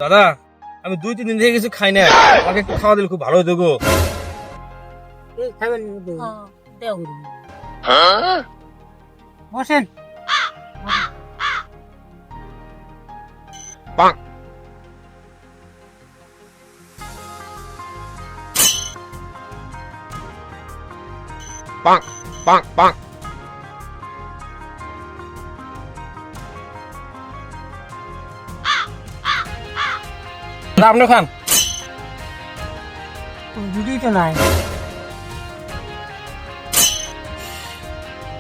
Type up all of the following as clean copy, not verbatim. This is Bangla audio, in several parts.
দাদা আমি 2-3 দিন থেকে কিছু খাই না, আমাকে একটু খাওয়া দিলে খুব ভালো হতো গো। এই খাবেন দেও বসেন। দাদা আপনি খান। রুটি তো নাই।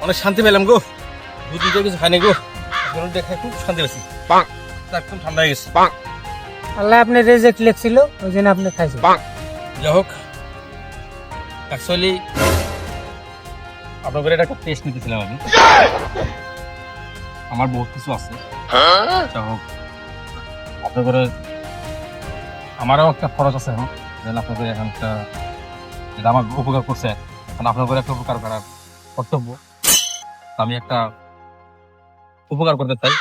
অনেক শান্তি পেলাম গো, 2 দিন থেকে কিছু খাইনি গো, এখন দেখে খুব শান্তি পেয়েছি। একদম ঠান্ডা হয়ে গেছে। আল্লাহ আপনার রেজেক্ট লেখছিল, ওই জন্য আপনি খাইছেন। যাই হোক, অ্যাকচুয়ালি আপনাদের এটা একটা টেস্ট নিতেছিলাম আমি। আমার বহুত কিছু আছে, যাই হোক আপনাদের আমারও একটা খরচ আছে এখন, যেন আপনাদের এখন একটা যেটা আমার উপকার করছে, কারণ আপনাদের একটা উপকার করার কর্তব্য। আমি একটা উপকার করতে চাই,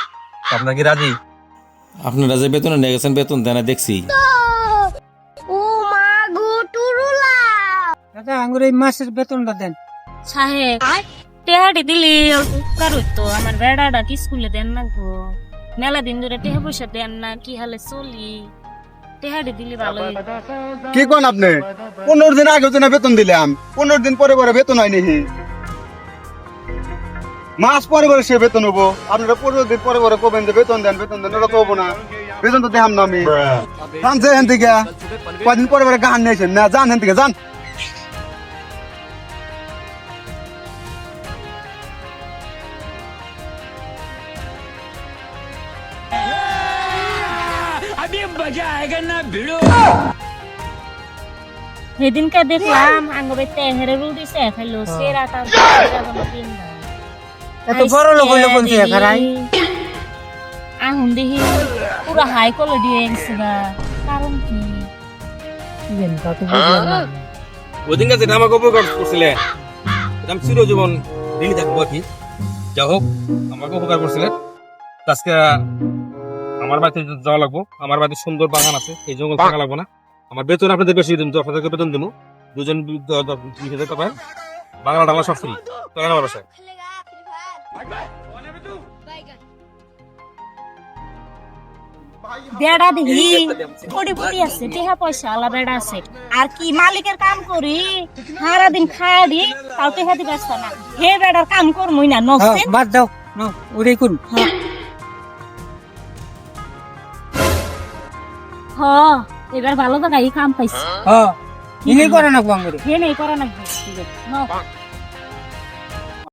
আপনার কি রাজি? আপনারা যে বেতনে নিয়ে গেছেন বেতন দেনা দেখছি। দাদা আঙ্গুর এই মাসের বেতনটা দেন। সাহেব টেহাটি দিলি উপকার হইতো, আমার বেড়াটা কি স্কুলে দেন না গো, মেলা দিন ধরে টেহা পয়সা দেন না, কি হালে চলি, টেহাটি দিলি ভালো হইতো। কি কোন আপনি 15 দিন আগে তো না বেতন দিলাম, 15 দিন পরে পরে বেতন হয়নি, মাস পরে পরে সে বেতন হবো। আপনারা 15 দিন পরে পরে কবেন যে বেতন দেন ওটা তো হবো না, বেতন তো দেখাম না আমি। জানছে হেন থেকে কদিন পরে পরে গান নিয়েছেন না, যান হেন থেকে যান। সেদিনকে দেখলাম আঙ্গবে তেহেরে রুটি সে খাইলো, সেরাটা এত বড় লোক হইলো কোন থেকে খারাই? আহুন দেখি পুরো হাই কোয়ালিটি হয়ে গেছে গা, কারণ কি? তা তো বুঝলাম না। ওই দিন যেটা আমাকে উপকার করছিলেন এটা আমি চিরজীবন দিনই থাকবো আর কি। যাই হোক আমাকে উপকার করছিলেন, আজকে আমার বাড়িতে যাওয়া লাগবো। আমার বাড়িতে সুন্দর বাগান আছে, এই জঙ্গল থাকা লাগবো না। আমার বেতন আপনাদের বেশি দিন, তো আপনাদেরকে বেতন দেবো, 2000 টাকা বাংলা টাংলা সব ফ্রি। চলেন আমার বাসায়। বেড়া দেখি কোটি কোটি আছে, টেহা পয়সা আলা বেড়া আছে, আর কি মালিকের কাম করি সারা দিন খাওয়া দি, তাও টেহা দি ব্যস্ত না, হে বেড়ার কাম করমই না নকছে। বাদ দাও, নাও ওটাই করুন। হ এবার ভালো তো গাই কাম পাইছি, হ্যাঁ ইনি করে না আঙ্গুরে। হে নেই করা নাকি, ঠিক আছে নাও।